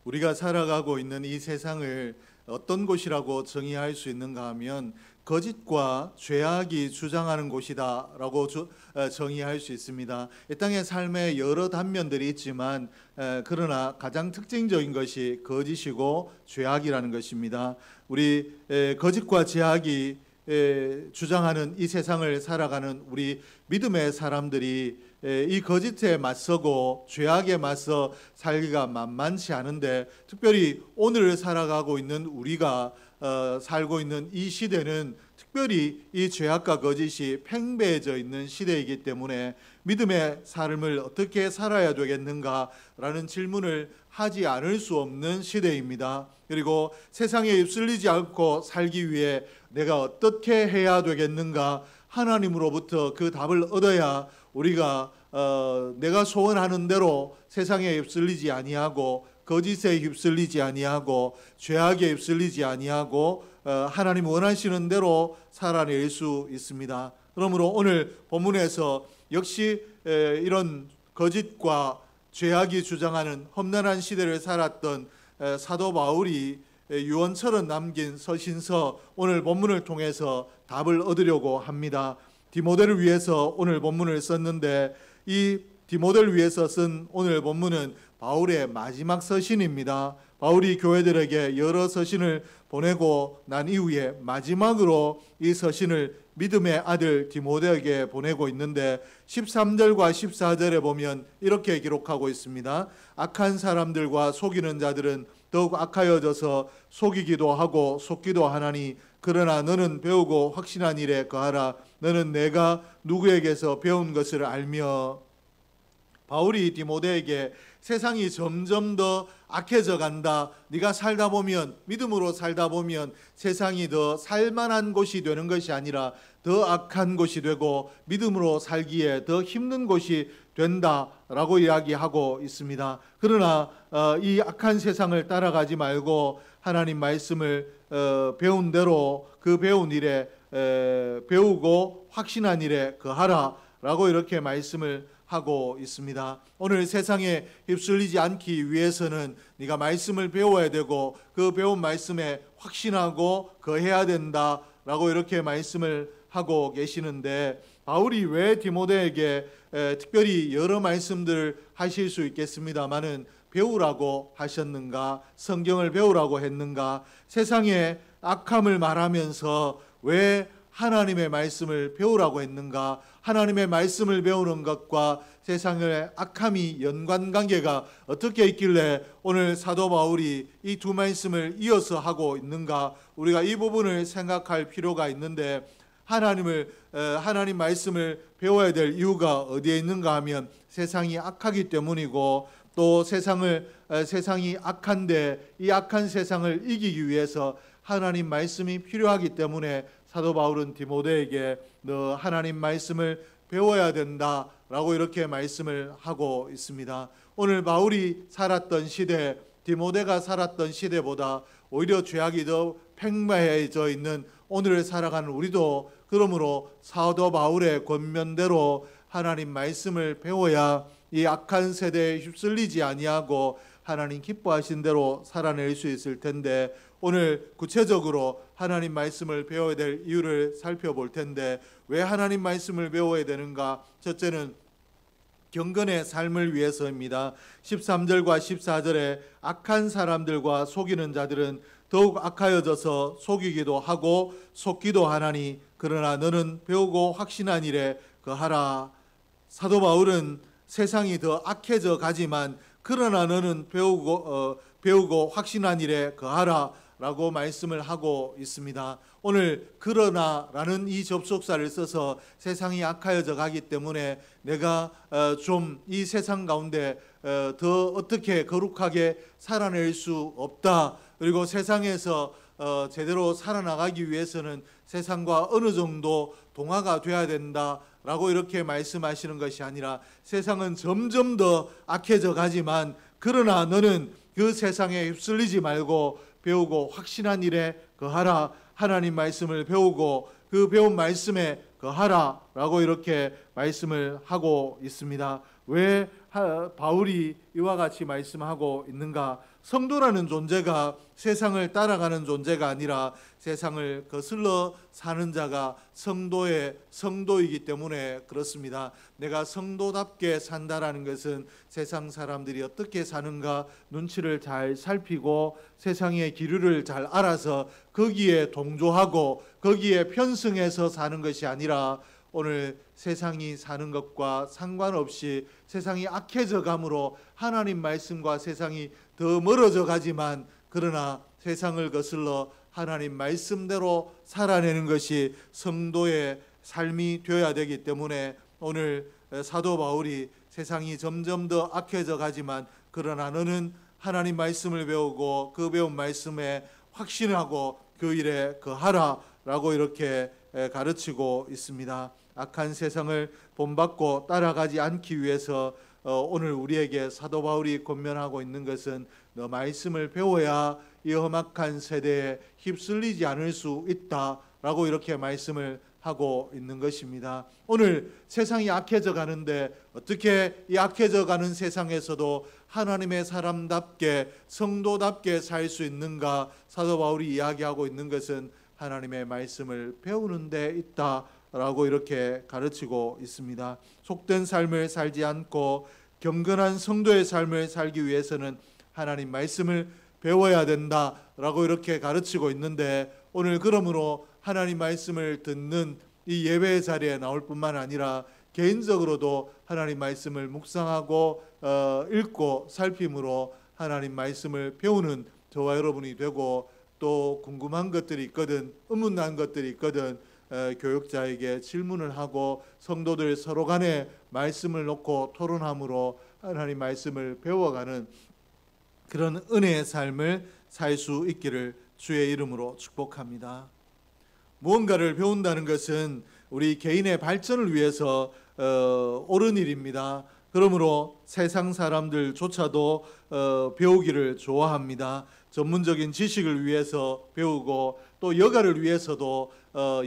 우리가 살아가고 있는 이 세상을 어떤 곳이라고 정의할 수 있는가 하면 거짓과 죄악이 주장하는 곳이다라고 정의할 수 있습니다. 이 땅의 삶에 여러 단면들이 있지만 그러나 가장 특징적인 것이 거짓이고 죄악이라는 것입니다. 우리 거짓과 죄악이 주장하는 이 세상을 살아가는 우리 믿음의 사람들이 이 거짓에 맞서고 죄악에 맞서 살기가 만만치 않은데, 특별히 오늘 살아가고 있는 우리가 살고 있는 이 시대는 특별히 이 죄악과 거짓이 팽배해져 있는 시대이기 때문에 믿음의 삶을 어떻게 살아야 되겠는가라는 질문을 하지 않을 수 없는 시대입니다. 그리고 세상에 휩쓸리지 않고 살기 위해 내가 어떻게 해야 되겠는가, 하나님으로부터 그 답을 얻어야 우리가 내가 소원하는 대로 세상에 휩쓸리지 아니하고 거짓에 휩쓸리지 아니하고 죄악에 휩쓸리지 아니하고 하나님 원하시는 대로 살아낼 수 있습니다. 그러므로 오늘 본문에서 역시 이런 거짓과 죄악이 주장하는 험난한 시대를 살았던 사도 바울이 유언처럼 남긴 서신서, 오늘 본문을 통해서 답을 얻으려고 합니다. 디모데를 위해서 오늘 본문을 썼는데, 이 디모데를 위해서 쓴 오늘 본문은 바울의 마지막 서신입니다. 바울이 교회들에게 여러 서신을 보내고 난 이후에 마지막으로 이 서신을 믿음의 아들 디모데에게 보내고 있는데, 13절과 14절에 보면 이렇게 기록하고 있습니다. 악한 사람들과 속이는 자들은 더욱 악하여져서 속이기도 하고 속기도 하나니, 그러나 너는 배우고 확신한 일에 거하라. 너는 내가 누구에게서 배운 것을 알며. 바울이 디모데에게 세상이 점점 더 악해져 간다. 네가 살다 보면, 믿음으로 살다 보면 세상이 더 살만한 곳이 되는 것이 아니라 더 악한 곳이 되고 믿음으로 살기에 더 힘든 곳이 된다라고 이야기하고 있습니다. 그러나 이 악한 세상을 따라가지 말고 하나님 말씀을 배운 대로 그 배운 일에 배우고 확신한 일에 거하라라고 이렇게 말씀을 하고 있습니다. 오늘 세상에 휩쓸리지 않기 위해서는 네가 말씀을 배워야 되고 그 배운 말씀에 확신하고 거해야 된다라고 이렇게 말씀을 하고 계시는데, 바울이 왜 디모데에게 특별히 여러 말씀들을 하실 수 있겠습니다마는 배우라고 하셨는가, 성경을 배우라고 했는가, 세상의 악함을 말하면서 왜 하나님의 말씀을 배우라고 했는가, 하나님의 말씀을 배우는 것과 세상의 악함이 연관관계가 어떻게 있길래 오늘 사도 바울이 이 두 말씀을 이어서 하고 있는가, 우리가 이 부분을 생각할 필요가 있는데, 하나님 말씀을 배워야 될 이유가 어디에 있는가 하면 세상이 악하기 때문이고, 또 세상이 악한데 이 악한 세상을 이기기 위해서 하나님 말씀이 필요하기 때문에 사도 바울은 디모데에게 너 하나님 말씀을 배워야 된다라고 이렇게 말씀을 하고 있습니다. 오늘 바울이 살았던 시대, 디모데가 살았던 시대보다 오히려 죄악이 더 팽배해져 있는 오늘을 살아가는 우리도 그러므로 사도 바울의 권면대로 하나님 말씀을 배워야 이 악한 세대에 휩쓸리지 아니하고 하나님 기뻐하신 대로 살아낼 수 있을 텐데, 오늘 구체적으로 하나님 말씀을 배워야 될 이유를 살펴볼 텐데, 왜 하나님 말씀을 배워야 되는가? 첫째는 경건의 삶을 위해서입니다. 13절과 14절에 악한 사람들과 속이는 자들은 더욱 악하여져서 속이기도 하고 속기도 하나니, 그러나 너는 배우고 확신한 일에 거하라. 사도 바울은 세상이 더 악해져 가지만 그러나 너는 배우고 확신한 일에 거하라 라고 말씀을 하고 있습니다. 오늘 그러나라는 이 접속사를 써서 세상이 악하여져 가기 때문에 내가 좀 이 세상 가운데 더 어떻게 거룩하게 살아낼 수 없다. 그리고 세상에서 제대로 살아나가기 위해서는 세상과 어느 정도 동화가 돼야 된다라고 이렇게 말씀하시는 것이 아니라, 세상은 점점 더 악해져 가지만 그러나 너는 그 세상에 휩쓸리지 말고 배우고 확신한 일에 거하라. 하나님 말씀을 배우고 그 배운 말씀에 거하라 라고 이렇게 말씀을 하고 있습니다. 왜 바울이 이와 같이 말씀하고 있는가? 성도라는 존재가 세상을 따라가는 존재가 아니라 세상을 거슬러 사는 자가 성도이기 때문에 그렇습니다. 내가 성도답게 산다라는 것은 세상 사람들이 어떻게 사는가 눈치를 잘 살피고 세상의 기류를 잘 알아서 거기에 동조하고 거기에 편승해서 사는 것이 아니라 오늘 세상이 사는 것과 상관없이 세상이 악해져 감으로 하나님 말씀과 세상이 더 멀어져 가지만 그러나 세상을 거슬러 하나님 말씀대로 살아내는 것이 성도의 삶이 되어야 되기 때문에 오늘 사도 바울이 세상이 점점 더 악해져 가지만 그러나 너는 하나님 말씀을 배우고 그 배운 말씀에 확신하고 그 일에 거하라라고 이렇게 가르치고 있습니다. 악한 세상을 본받고 따라가지 않기 위해서 오늘 우리에게 사도 바울이 권면하고 있는 것은 너 말씀을 배워야 이 험악한 세대에 휩쓸리지 않을 수 있다라고 이렇게 말씀을 하고 있는 것입니다. 오늘 세상이 악해져 가는데 어떻게 이 악해져 가는 세상에서도 하나님의 사람답게 성도답게 살 수 있는가? 사도 바울이 이야기하고 있는 것은 하나님의 말씀을 배우는 데 있다라고 이렇게 가르치고 있습니다. 속된 삶을 살지 않고 경건한 성도의 삶을 살기 위해서는 하나님 말씀을 배워야 된다라고 이렇게 가르치고 있는데 오늘 그러므로 하나님 말씀을 듣는 이 예배 자리에 나올 뿐만 아니라 개인적으로도 하나님 말씀을 묵상하고 읽고 살핌으로 하나님 말씀을 배우는 저와 여러분이 되고 또 궁금한 것들이 있거든 의문난 것들이 있거든 교육자에게 질문을 하고 성도들 서로 간에 말씀을 놓고 토론함으로 하나님 말씀을 배워가는 그런 은혜의 삶을 살 수 있기를 주의 이름으로 축복합니다. 무언가를 배운다는 것은 우리 개인의 발전을 위해서 옳은 일입니다. 그러므로 세상 사람들조차도 배우기를 좋아합니다. 전문적인 지식을 위해서 배우고 또 여가를 위해서도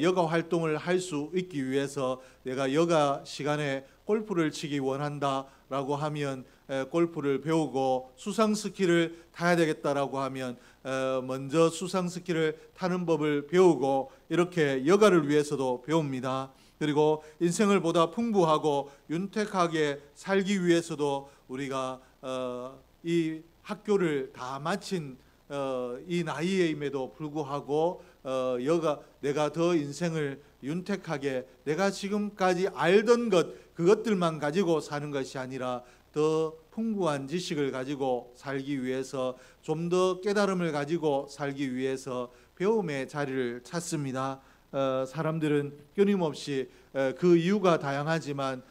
여가 활동을 할 수 있기 위해서 내가 여가 시간에 골프를 치기 원한다라고 하면 골프를 배우고 수상 스키를 타야 되겠다라고 하면 먼저 수상 스키를 타는 법을 배우고 이렇게 여가를 위해서도 배웁니다. 그리고 인생을 보다 풍부하고 윤택하게 살기 위해서도 우리가 이 학교를 다 마친 이 나이임에도 불구하고 내가 더 인생을 윤택하게 내가 지금까지 알던 그것들만 가지고 사는 것이 아니라 더 풍부한 지식을 가지고 살기 위해서 좀 더 깨달음을 가지고 살기 위해서 배움의 자리를 찾습니다. 사람들은 끊임없이 그 이유가 다양하지만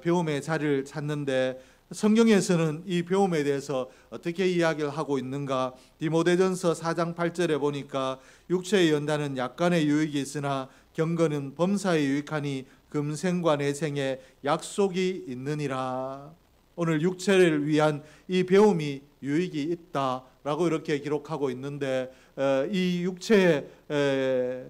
배움의 자리를 찾는데 성경에서는 이 배움에 대해서 어떻게 이야기를 하고 있는가? 디모데전서 4장 8절에 보니까 육체의 연단은 약간의 유익이 있으나 경건은 범사에 유익하니 금생과 내생에 약속이 있느니라. 오늘 육체를 위한 이 배움이 유익이 있다라고 이렇게 기록하고 있는데 이 육체를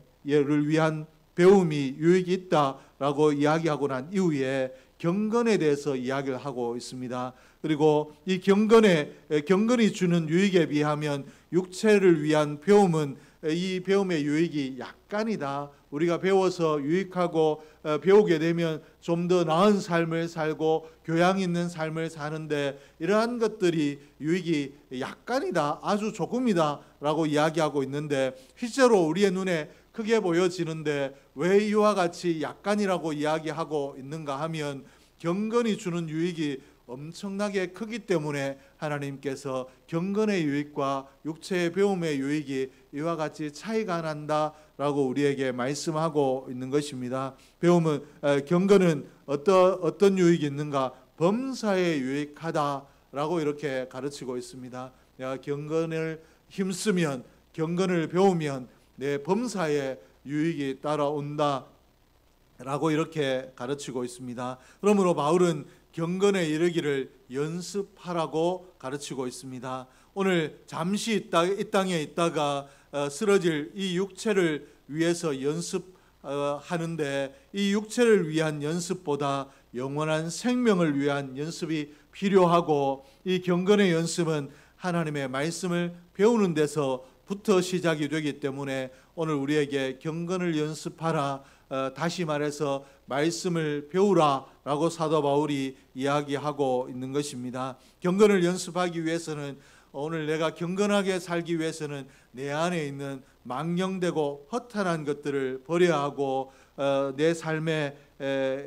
위한 배움이 유익이 있다라고 이야기하고 난 이후에 경건에 대해서 이야기를 하고 있습니다. 그리고 이 경건이 주는 유익에 비하면 육체를 위한 배움은 이 배움의 유익이 약간이다. 우리가 배워서 유익하고 배우게 되면 좀 더 나은 삶을 살고 교양 있는 삶을 사는데 이러한 것들이 유익이 약간이다. 아주 조금이다 라고 이야기하고 있는데 실제로 우리의 눈에 크게 보여지는데 왜 이와 같이 약간이라고 이야기하고 있는가 하면 경건이 주는 유익이 엄청나게 크기 때문에 하나님께서 경건의 유익과 육체의 배움의 유익이 이와 같이 차이가 난다라고 우리에게 말씀하고 있는 것입니다. 경건은 어떤 유익이 있는가? 범사에 유익하다라고 이렇게 가르치고 있습니다. 내가 경건을 힘쓰면 경건을 배우면 내 범사에 유익이 따라온다 라고 이렇게 가르치고 있습니다. 그러므로 바울은 경건에 이르기를 연습하라고 가르치고 있습니다. 오늘 잠시 이 땅에 있다가 쓰러질 이 육체를 위해서 연습하는데 이 육체를 위한 연습보다 영원한 생명을 위한 연습이 필요하고, 이 경건의 연습은 하나님의 말씀을 배우는 데서부터 시작이 되기 때문에 오늘 우리에게 경건을 연습하라, 다시 말해서 말씀을 배우라 라고 사도 바울이 이야기하고 있는 것입니다. 경건을 연습하기 위해서는, 오늘 내가 경건하게 살기 위해서는 내 안에 있는 망령되고 허탄한 것들을 버려야 하고, 내 삶의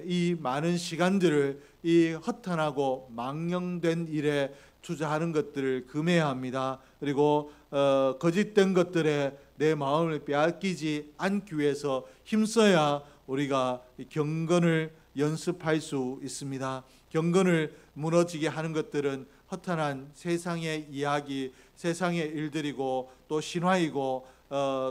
이 많은 시간들을 이 허탄하고 망령된 일에 투자하는 것들을 금해야 합니다. 그리고 거짓된 것들에 내 마음을 빼앗기지 않기 위해서 힘써야 우리가 경건을 연습할 수 있습니다. 경건을 무너지게 하는 것들은 허탄한 세상의 이야기, 세상의 일들이고 또 신화이고,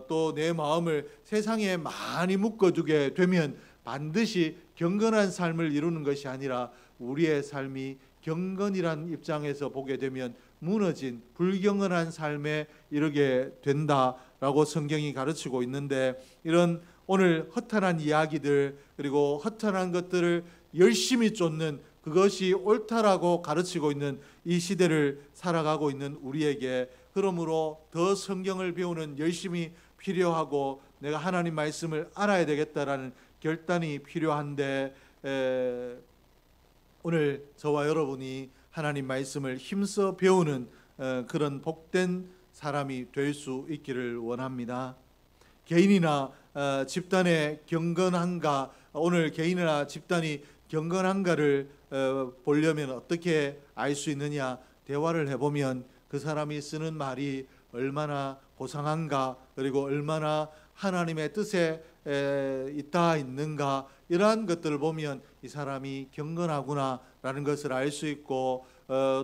또 내 마음을 세상에 많이 묶어두게 되면 반드시 경건한 삶을 이루는 것이 아니라 우리의 삶이 경건이란 입장에서 보게 되면 무너진 불경건한 삶에 이르게 된다라고 성경이 가르치고 있는데, 이런 오늘 허탄한 이야기들, 그리고 허탄한 것들을 열심히 쫓는, 그것이 옳다라고 가르치고 있는 이 시대를 살아가고 있는 우리에게, 그러므로 더 성경을 배우는 열심이 필요하고 내가 하나님 말씀을 알아야 되겠다라는 결단이 필요한데, 오늘 저와 여러분이 하나님 말씀을 힘써 배우는 그런 복된 사람이 될 수 있기를 원합니다. 개인이나 집단의 경건한가, 오늘 개인이나 집단이 경건한가를 보려면 어떻게 알 수 있느냐? 대화를 해보면 그 사람이 쓰는 말이 얼마나 고상한가, 그리고 얼마나 하나님의 뜻에 있는가, 이러한 것들을 보면 이 사람이 경건하구나라는 것을 알 수 있고,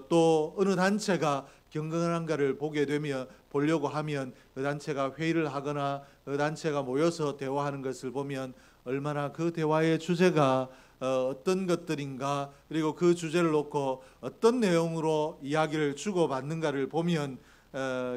또 어느 단체가 경건한가를 보려고 하면 그 단체가 회의를 하거나 그 단체가 모여서 대화하는 것을 보면 얼마나 그 대화의 주제가 어떤 것들인가, 그리고 그 주제를 놓고 어떤 내용으로 이야기를 주고받는가를 보면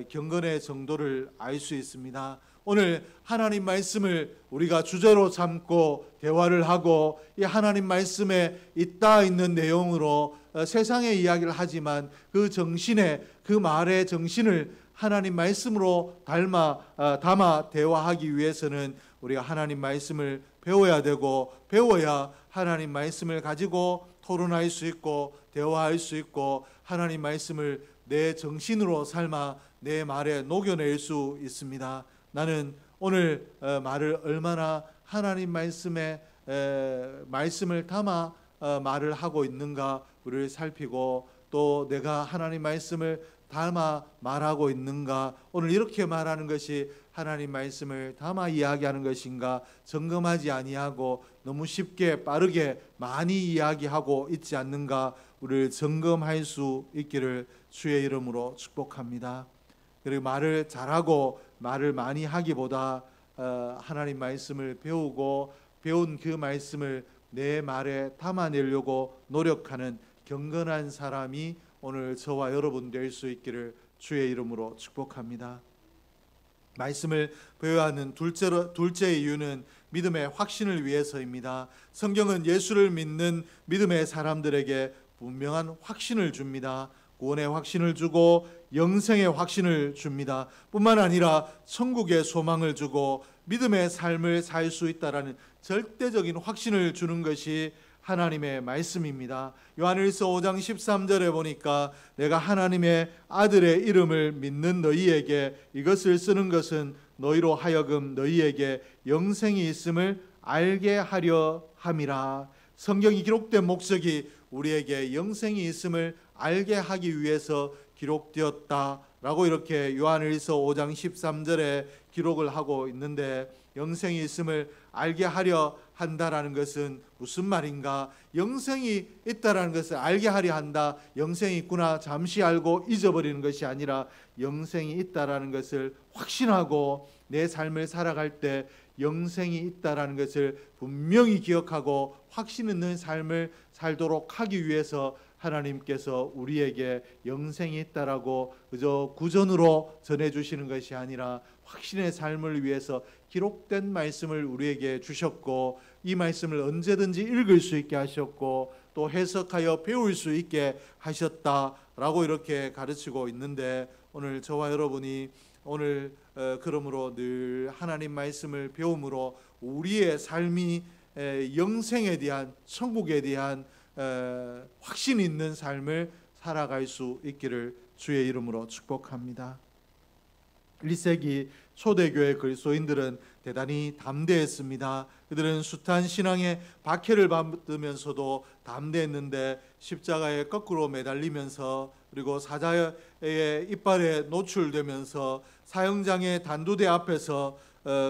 경건의 정도를 알 수 있습니다. 오늘 하나님 말씀을 우리가 주제로 삼고 대화를 하고, 이 하나님 말씀에 있는 내용으로 세상의 이야기를 하지만 그 정신에, 그 말의 정신을 하나님 말씀으로 담아 대화하기 위해서는 우리가 하나님 말씀을 배워야 되고, 배워야 하나님 말씀을 가지고 토론할 수 있고 대화할 수 있고, 하나님 말씀을 내 정신으로 삶아 내 말에 녹여낼 수 있습니다. 나는 오늘 말을 얼마나 하나님 말씀을 담아 말을 하고 있는가 우리를 살피고, 또 내가 하나님 말씀을 담아 말하고 있는가, 오늘 이렇게 말하는 것이 하나님 말씀을 담아 이야기하는 것인가 점검하지 아니하고 너무 쉽게 빠르게 많이 이야기하고 있지 않는가, 우리를 점검할 수 있기를 주의 이름으로 축복합니다. 그리고 말을 잘하고 말을 많이 하기보다 하나님 말씀을 배우고 배운 그 말씀을 내 말에 담아내려고 노력하는 경건한 사람이 오늘 저와 여러분 될 수 있기를 주의 이름으로 축복합니다. 말씀을 배워야 하는 둘째 이유는 믿음의 확신을 위해서입니다. 성경은 예수를 믿는 믿음의 사람들에게 분명한 확신을 줍니다. 구원의 확신을 주고 영생의 확신을 줍니다. 뿐만 아니라 천국의 소망을 주고 믿음의 삶을 살 수 있다라는 절대적인 확신을 주는 것이 하나님의 말씀입니다. 요한일서 5장 13절에 보니까 내가 하나님의 아들의 이름을 믿는 너희에게 이것을 쓰는 것은 너희로 하여금 너희에게 영생이 있음을 알게 하려 함이라. 성경이 기록된 목적이 우리에게 영생이 있음을 알게 하기 위해서 기록되었다라고 이렇게 요한일서 5장 13절에 기록을 하고 있는데, 영생이 있음을 알게 하려 한다라는 것은 무슨 말인가? 영생이 있다라는 것을 알게 하려 한다, 영생이 있구나 잠시 알고 잊어버리는 것이 아니라 영생이 있다라는 것을 확신하고 내 삶을 살아갈 때 영생이 있다라는 것을 분명히 기억하고 확신 있는 삶을 살도록 하기 위해서 하나님께서 우리에게 영생이 있다라고 그저 구전으로 전해주시는 것이 아니라 확신의 삶을 위해서 기록된 말씀을 우리에게 주셨고, 이 말씀을 언제든지 읽을 수 있게 하셨고 또 해석하여 배울 수 있게 하셨다라고 이렇게 가르치고 있는데, 오늘 저와 여러분이 오늘 그러므로 늘 하나님 말씀을 배움으로 우리의 삶이 영생에 대한, 천국에 대한 확신 있는 삶을 살아갈 수 있기를 주의 이름으로 축복합니다. 1세기 초대교회 그리스도인들은 대단히 담대했습니다. 그들은 숱한 신앙의 박해를 받으면서도 담대했는데, 십자가에 거꾸로 매달리면서 그리고 사자의 이빨에 노출되면서 사형장의 단두대 앞에서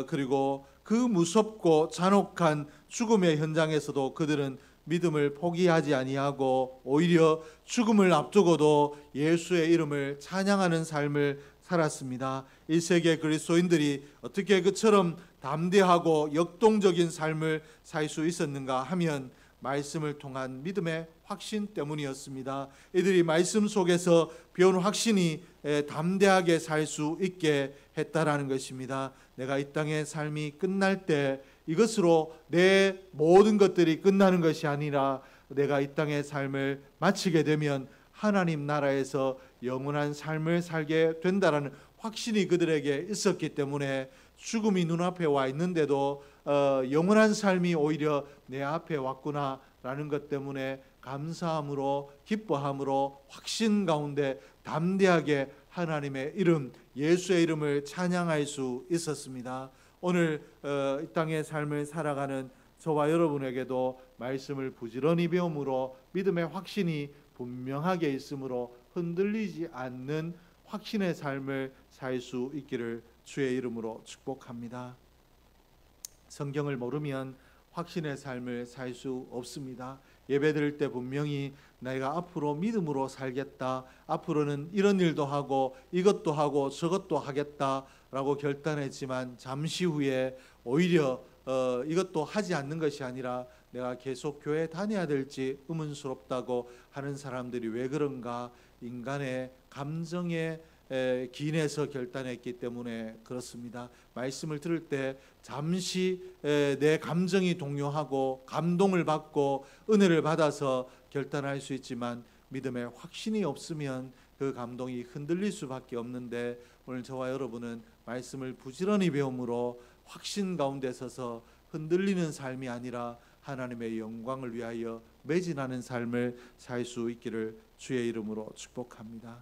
그리고 그 무섭고 잔혹한 죽음의 현장에서도 그들은 믿음을 포기하지 아니하고 오히려 죽음을 앞두고도 예수의 이름을 찬양하는 삶을 살았습니다. 1세기의 그리스도인들이 어떻게 그처럼 담대하고 역동적인 삶을 살 수 있었는가 하면 말씀을 통한 믿음의 확신 때문이었습니다. 이들이 말씀 속에서 배운 확신이 담대하게 살 수 있게 했다라는 것입니다. 내가 이 땅의 삶이 끝날 때 이것으로 내 모든 것들이 끝나는 것이 아니라 내가 이 땅의 삶을 마치게 되면 하나님 나라에서 영원한 삶을 살게 된다라는 확신이 그들에게 있었기 때문에 죽음이 눈앞에 와 있는데도 영원한 삶이 오히려 내 앞에 왔구나라는 것 때문에 감사함으로, 기뻐함으로, 확신 가운데 담대하게 하나님의 이름, 예수의 이름을 찬양할 수 있었습니다. 오늘 이 땅의 삶을 살아가는 저와 여러분에게도 말씀을 부지런히 배움으로 믿음의 확신이 분명하게 있으므로 흔들리지 않는 확신의 삶을 살 수 있기를 주의 이름으로 축복합니다. 성경을 모르면 확신의 삶을 살 수 없습니다. 예배 드릴 때 분명히 내가 앞으로 믿음으로 살겠다, 앞으로는 이런 일도 하고 이것도 하고 저것도 하겠다라고 결단했지만 잠시 후에 오히려 이것도 하지 않는 것이 아니라 내가 계속 교회 다녀야 될지 의문스럽다고 하는 사람들이 왜 그런가? 인간의 감정에 기인해서 결단했기 때문에 그렇습니다. 말씀을 들을 때 잠시 내 감정이 동요하고 감동을 받고 은혜를 받아서 결단할 수 있지만 믿음의 확신이 없으면 그 감동이 흔들릴 수밖에 없는데, 오늘 저와 여러분은 말씀을 부지런히 배움으로 확신 가운데 서서 흔들리는 삶이 아니라 하나님의 영광을 위하여 매진하는 삶을 살 수 있기를 주의 이름으로 축복합니다.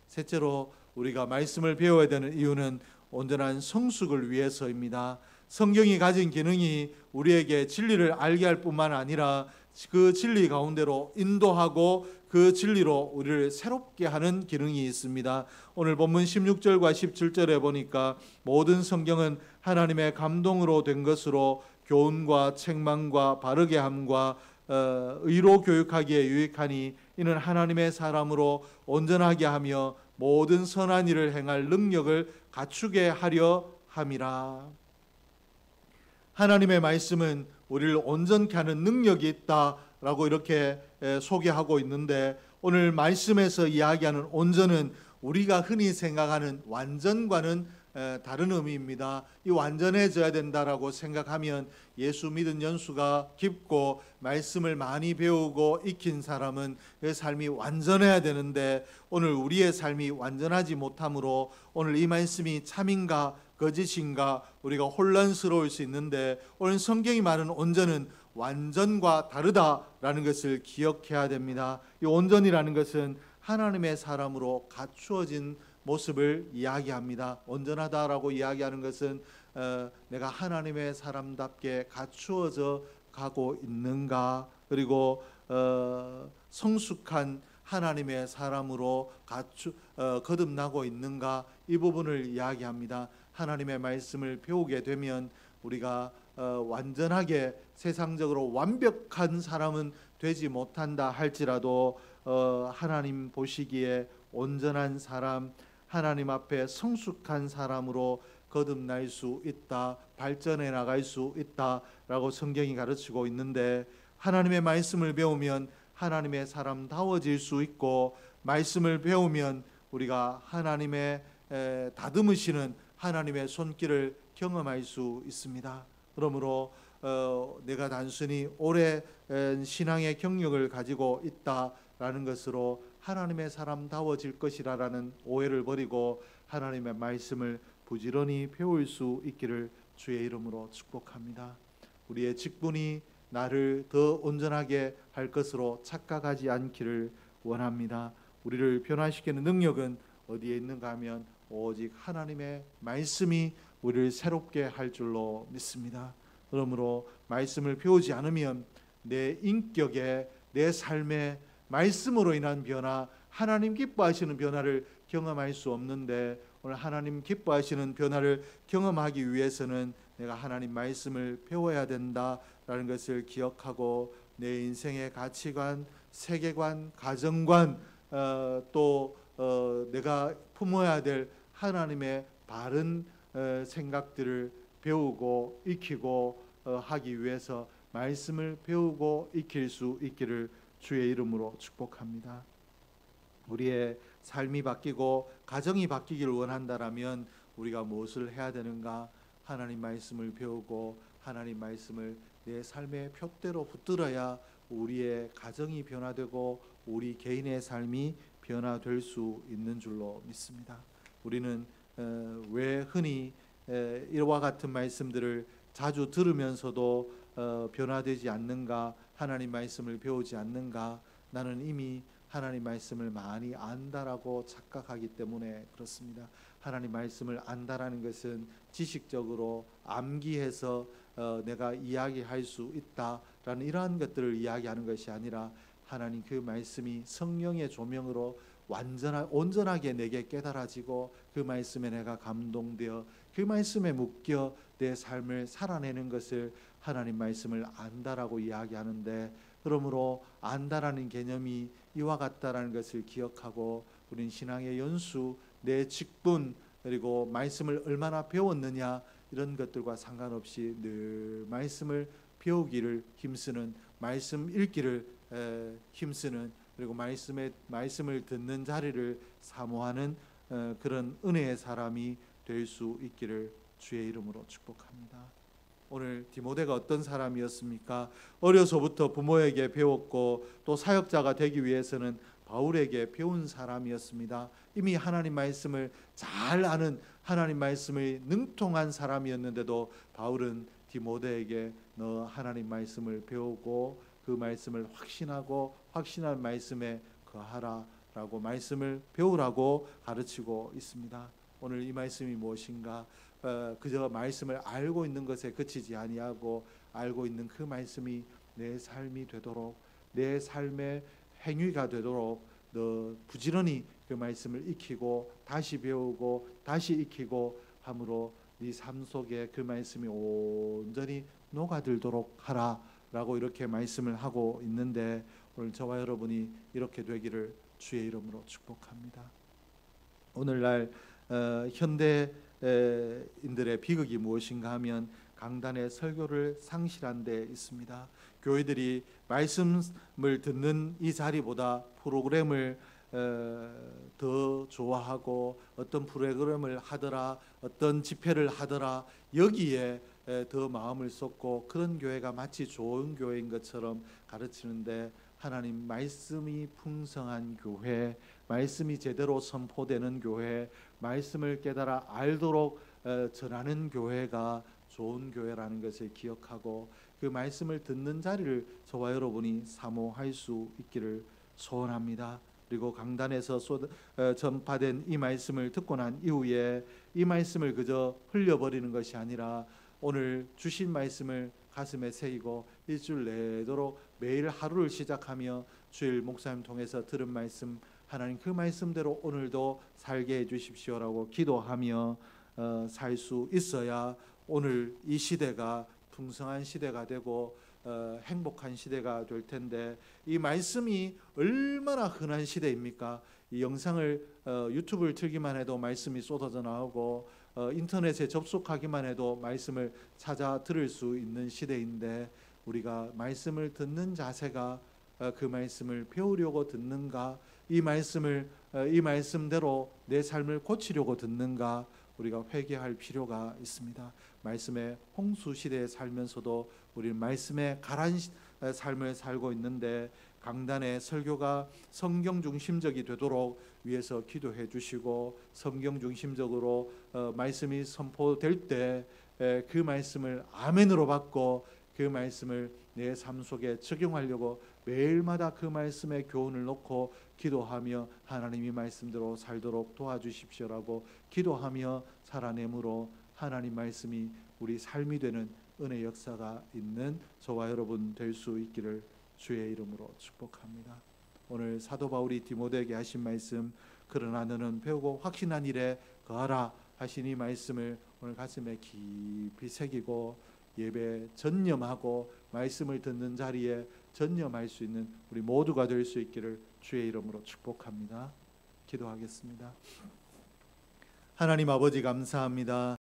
셋째로 우리가 말씀을 배워야 되는 이유는 온전한 성숙을 위해서입니다. 성경이 가진 기능이 우리에게 진리를 알게 할 뿐만 아니라 그 진리 가운데로 인도하고 그 진리로 우리를 새롭게 하는 기능이 있습니다. 오늘 본문 16절과 17절에 보니까 모든 성경은 하나님의 감동으로 된 것으로 교훈과 책망과 바르게 함과 의로 교육하기에 유익하니 이는 하나님의 사람으로 온전하게 하며 모든 선한 일을 행할 능력을 갖추게 하려 함이라. 하나님의 말씀은 우리를 온전케 하는 능력이 있다라고 이렇게 소개하고 있는데, 오늘 말씀에서 이야기하는 온전은 우리가 흔히 생각하는 완전과는 다른 의미입니다. 이 완전해져야 된다라고 생각하면 예수 믿은 연수가 깊고 말씀을 많이 배우고 익힌 사람은 그 삶이 완전해야 되는데, 오늘 우리의 삶이 완전하지 못하므로 오늘 이 말씀이 참인가 거짓인가 우리가 혼란스러울 수 있는데, 오늘 성경이 말하는 온전은 완전과 다르다라는 것을 기억해야 됩니다. 이 온전이라는 것은 하나님의 사람으로 갖추어진 모습을 이야기합니다. 온전하다라고 이야기하는 것은 내가 하나님의 사람답게 갖추어져 가고 있는가, 그리고 성숙한 하나님의 사람으로 거듭나고 있는가, 이 부분을 이야기합니다. 하나님의 말씀을 배우게 되면 우리가 완전하게 세상적으로 완벽한 사람은 되지 못한다 할지라도 하나님 보시기에 온전한 사람, 하나님 앞에 성숙한 사람으로 거듭날 수 있다, 발전해 나갈 수 있다라고 성경이 가르치고 있는데, 하나님의 말씀을 배우면 하나님의 사람다워질 수 있고, 말씀을 배우면 우리가 하나님의 다듬으시는 하나님의 손길을 경험할 수 있습니다. 그러므로 내가 단순히 오랜 신앙의 경력을 가지고 있다라는 것으로 하나님의 사람다워질 것이라는 오해를 버리고 하나님의 말씀을 부지런히 배울 수 있기를 주의 이름으로 축복합니다. 우리의 직분이 나를 더 온전하게 할 것으로 착각하지 않기를 원합니다. 우리를 변화시키는 능력은 어디에 있는가 하면 오직 하나님의 말씀이 우리를 새롭게 할 줄로 믿습니다. 그러므로 말씀을 배우지 않으면 내 인격에, 내 삶에 말씀으로 인한 변화, 하나님 기뻐하시는 변화를 경험할 수 없는데, 오늘 하나님 기뻐하시는 변화를 경험하기 위해서는 내가 하나님 말씀을 배워야 된다라는 것을 기억하고 내 인생의 가치관, 세계관, 가정관, 또 내가 품어야 될 하나님의 바른 생각들을 배우고 익히고 하기 위해서 말씀을 배우고 익힐 수 있기를 주의 이름으로 축복합니다. 우리의 삶이 바뀌고 가정이 바뀌기를 원한다라면 우리가 무엇을 해야 되는가? 하나님 말씀을 배우고 하나님 말씀을 내 삶의 표대로 붙들어야 우리의 가정이 변화되고 우리 개인의 삶이 변화될 수 있는 줄로 믿습니다. 우리는 왜 흔히 이와 같은 말씀들을 자주 들으면서도 변화되지 않는가? 하나님 말씀을 배우지 않는가? 나는 이미 하나님 말씀을 많이 안다라고 착각하기 때문에 그렇습니다. 하나님 말씀을 안다라는 것은 지식적으로 암기해서 내가 이야기할 수 있다라는 이러한 것들을 이야기하는 것이 아니라 하나님 그 말씀이 성령의 조명으로 온전하게 내게 깨달아지고 그 말씀에 내가 감동되어 그 말씀에 묶여 내 삶을 살아내는 것을 하나님 말씀을 안다라고 이야기하는데, 그러므로 안다라는 개념이 이와 같다라는 것을 기억하고 우린 신앙의 연수, 내 직분, 그리고 말씀을 얼마나 배웠느냐 이런 것들과 상관없이 늘 말씀을 배우기를 힘쓰는, 말씀 읽기를 힘쓰는, 그리고 말씀을 듣는 자리를 사모하는 그런 은혜의 사람이 될 수 있기를 주의 이름으로 축복합니다. 오늘 디모데가 어떤 사람이었습니까? 어려서부터 부모에게 배웠고 또 사역자가 되기 위해서는 바울에게 배운 사람이었습니다. 이미 하나님 말씀을 잘 아는, 하나님 말씀을 능통한 사람이었는데도 바울은 디모데에게 너 하나님 말씀을 배우고 그 말씀을 확신하고 확신한 말씀에 거하라 라고 말씀을 배우라고 가르치고 있습니다. 오늘 이 말씀이 무엇인가? 그저 말씀을 알고 있는 것에 그치지 아니하고 알고 있는 그 말씀이 내 삶이 되도록, 내 삶의 행위가 되도록 너 부지런히 그 말씀을 익히고 다시 배우고 다시 익히고 함으로 네 삶 속에 그 말씀이 온전히 녹아들도록 하라 라고 이렇게 말씀을 하고 있는데, 오늘 저와 여러분이 이렇게 되기를 주의 이름으로 축복합니다. 오늘날 현대인들의 비극이 무엇인가 하면 강단의 설교를 상실한 데 있습니다. 교회들이 말씀을 듣는 이 자리보다 프로그램을 더 좋아하고 어떤 프로그램을 하더라, 어떤 집회를 하더라, 여기에 더 마음을 쏟고 그런 교회가 마치 좋은 교회인 것처럼 가르치는데, 하나님 말씀이 풍성한 교회, 말씀이 제대로 선포되는 교회, 말씀을 깨달아 알도록 전하는 교회가 좋은 교회라는 것을 기억하고 그 말씀을 듣는 자리를 저와 여러분이 사모할 수 있기를 소원합니다. 그리고 강단에서 전파된 이 말씀을 듣고 난 이후에 이 말씀을 그저 흘려버리는 것이 아니라 오늘 주신 말씀을 가슴에 새기고 일주일 내도록 매일 하루를 시작하며 주일 목사님 통해서 들은 말씀, 하나님 그 말씀대로 오늘도 살게 해주십시오라고 기도하며 살 수 있어야 오늘 이 시대가 풍성한 시대가 되고 행복한 시대가 될 텐데, 이 말씀이 얼마나 흔한 시대입니까? 이 영상을 유튜브를 틀기만 해도 말씀이 쏟아져 나오고 인터넷에 접속하기만 해도 말씀을 찾아 들을 수 있는 시대인데, 우리가 말씀을 듣는 자세가 그 말씀을 배우려고 듣는가, 이 말씀대로 내 삶을 고치려고 듣는가, 우리가 회개할 필요가 있습니다. 말씀의 홍수 시대에 살면서도 우리는 말씀의 가란 삶을 살고 있는데 강단의 설교가 성경 중심적이 되도록 위에서 기도해 주시고 성경 중심적으로 말씀이 선포될 때 그 말씀을 아멘으로 받고 그 말씀을 내 삶 속에 적용하려고 매일마다 그 말씀의 교훈을 놓고 기도하며 하나님이 말씀대로 살도록 도와주십시오라고 기도하며 살아내므로 하나님 말씀이 우리 삶이 되는 은혜 역사가 있는 저와 여러분 될 수 있기를 주의 이름으로 축복합니다. 오늘 사도 바울이 디모데에게 하신 말씀, 그러나 너는 배우고 확신한 일에 거하라 하신 이 말씀을 오늘 가슴에 깊이 새기고 예배 전념하고 말씀을 듣는 자리에 전념할 수 있는 우리 모두가 될 수 있기를 주의 이름으로 축복합니다. 기도하겠습니다. 하나님 아버지 감사합니다.